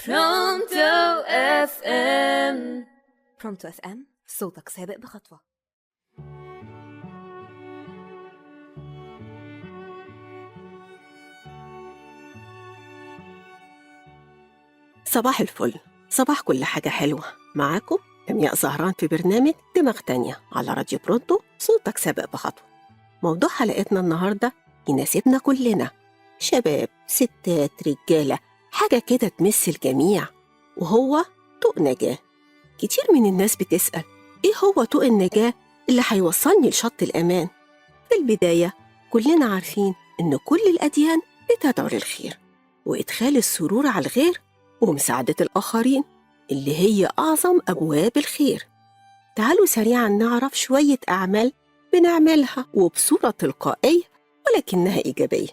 برونتو اف ام. برونتو اف ام، صوتك سابق بخطوة. صباح الفل، صباح كل حاجة حلوة. معاكم لمياء زهران في برنامج دماغ تانية على راديو برونتو، صوتك سابق بخطوة. موضوع حلقتنا النهاردة يناسبنا كلنا، شباب، ستات، رجالة، حاجة كده تمس الجميع، وهو طوق نجاة. كتير من الناس بتسأل إيه هو طوق النجاة اللي هيوصلني لشط الأمان؟ في البداية كلنا عارفين إن كل الأديان بتدعو للخير وإدخال السرور على الغير ومساعدة الآخرين، اللي هي أعظم أبواب الخير. تعالوا سريعاً نعرف شوية أعمال بنعملها وبصورة تلقائية ولكنها إيجابية،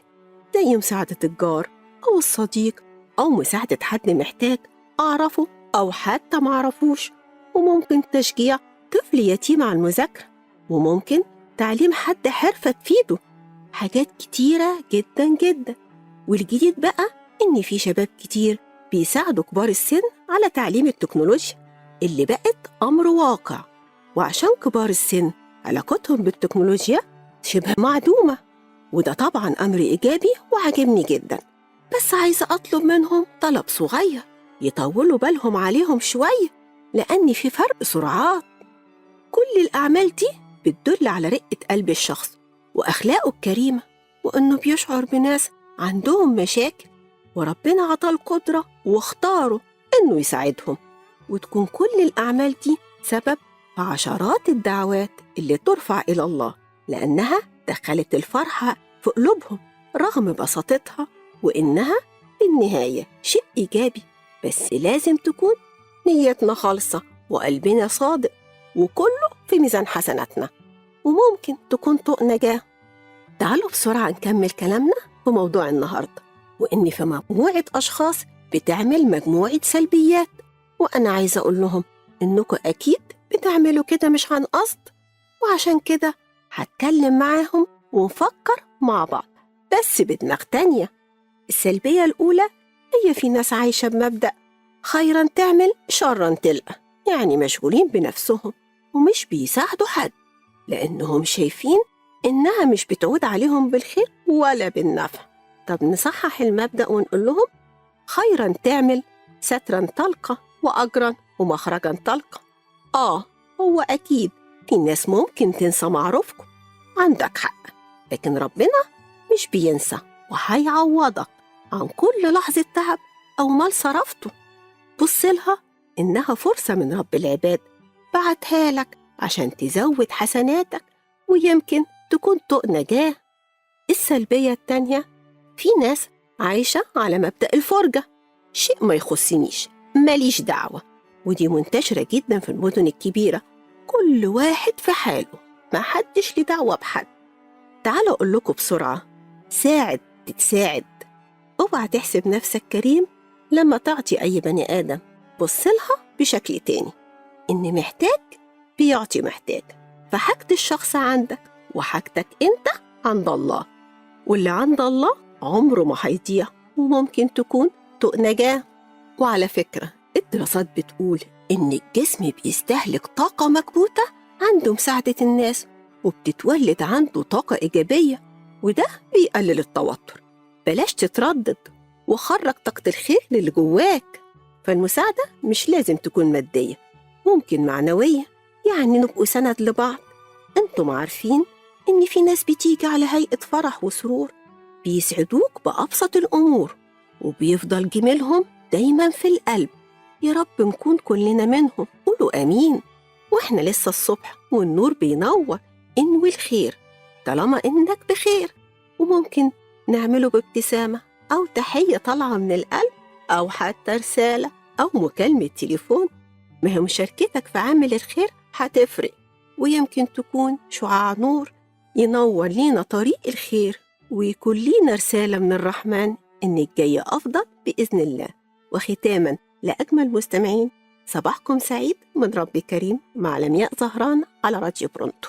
زي مساعدة الجار أو الصديق، أو مساعدة حد محتاج أعرفه أو حتى معرفوش، وممكن تشجيع طفل يتيم على المذاكرة، وممكن تعليم حد حرفة تفيده. حاجات كتيرة جداً جداً. والجديد بقى إن في شباب كتير بيساعدوا كبار السن على تعليم التكنولوجيا اللي بقت أمر واقع، وعشان كبار السن علاقتهم بالتكنولوجيا شبه معدومة، وده طبعاً أمر إيجابي وعجبني جداً. بس عايزة أطلب منهم طلب صغير، يطولوا بالهم عليهم شوية، لأن في فرق سرعات. كل الأعمال دي بتدل على رقة قلب الشخص وأخلاقه الكريمة، وإنه بيشعر بناس عندهم مشاكل وربنا عطاه القدرة واختاره إنه يساعدهم. وتكون كل الأعمال دي سبب في عشرات الدعوات اللي ترفع إلى الله، لأنها دخلت الفرحة في قلوبهم رغم بساطتها، وإنها في النهاية شيء إيجابي. بس لازم تكون نيتنا خالصة وقلبنا صادق، وكله في ميزان حسناتنا، وممكن تكون طوق نجاة. تعالوا بسرعة نكمل كلامنا في موضوع النهاردة، وإن في مجموعة أشخاص بتعمل مجموعة سلبيات، وأنا عايزة أقول لهم إنكم أكيد بتعملوا كده مش عن قصد، وعشان كده هتكلم معاهم ونفكر مع بعض بس بدماغ تانية. السلبية الأولى هي في ناس عايشة بمبدأ خيراً تعمل شراً تلقى، يعني مشغولين بنفسهم ومش بيساعدوا حد، لأنهم شايفين إنها مش بتعود عليهم بالخير ولا بالنفع. طب نصحح المبدأ ونقول لهم خيراً تعمل ستراً تلقى، وأجراً ومخرجاً تلقى. هو أكيد في ناس ممكن تنسى معروفكم، عندك حق، لكن ربنا مش بينسى وهيعوضك عن كل لحظة تعب أو مال صرفته. بص لها إنها فرصة من رب العباد بعتها لك عشان تزود حسناتك، ويمكن تكون طوق نجاة. السلبية التانية، في ناس عايشة على مبدأ الفرجة، شيء ما يخصنيش، ماليش دعوة، ودي منتشرة جدا في المدن الكبيرة. كل واحد في حاله، ما حدش ليه دعوة بحد. تعالوا أقول لكم بسرعة، ساعد تتساعد. اوعى تحسب نفسك كريم لما تعطي أي بني آدم، بص لها بشكل تاني، إن محتاج بيعطي محتاج، فحاجة الشخص عندك وحاجتك أنت عند الله، واللي عند الله عمره ما هيضيع، وممكن تكون طوق نجاة. وعلى فكرة الدراسات بتقول إن الجسم بيستهلك طاقة مكبوتة عنده مساعدة الناس، وبتتولد عنده طاقة إيجابية، وده بيقلل التوتر. بلاش تتردد وخرج طاقة الخير اللي جواك. فالمساعدة مش لازم تكون مادية، ممكن معنوية، يعني نبقوا سند لبعض. انتم عارفين إن في ناس بتيجي على هيئة فرح وسرور، بيسعدوك بأبسط الأمور، وبيفضل جميلهم دايما في القلب. يا رب نكون كلنا منهم، قولوا آمين. وإحنا لسه الصبح والنور بينور، انوي الخير طالما إنك بخير، وممكن نعمله بابتسامة أو تحية طالعة من القلب، أو حتى رسالة أو مكالمة تليفون. ما هي مشاركتك في عمل الخير هتفرق، ويمكن تكون شعاع نور ينور لينا طريق الخير، ويكون لينا رسالة من الرحمن إن الجاية أفضل بإذن الله. وختاماً لأجمل مستمعين، صباحكم سعيد من رب كريم، مع لمياء زهران على راديو برونتو.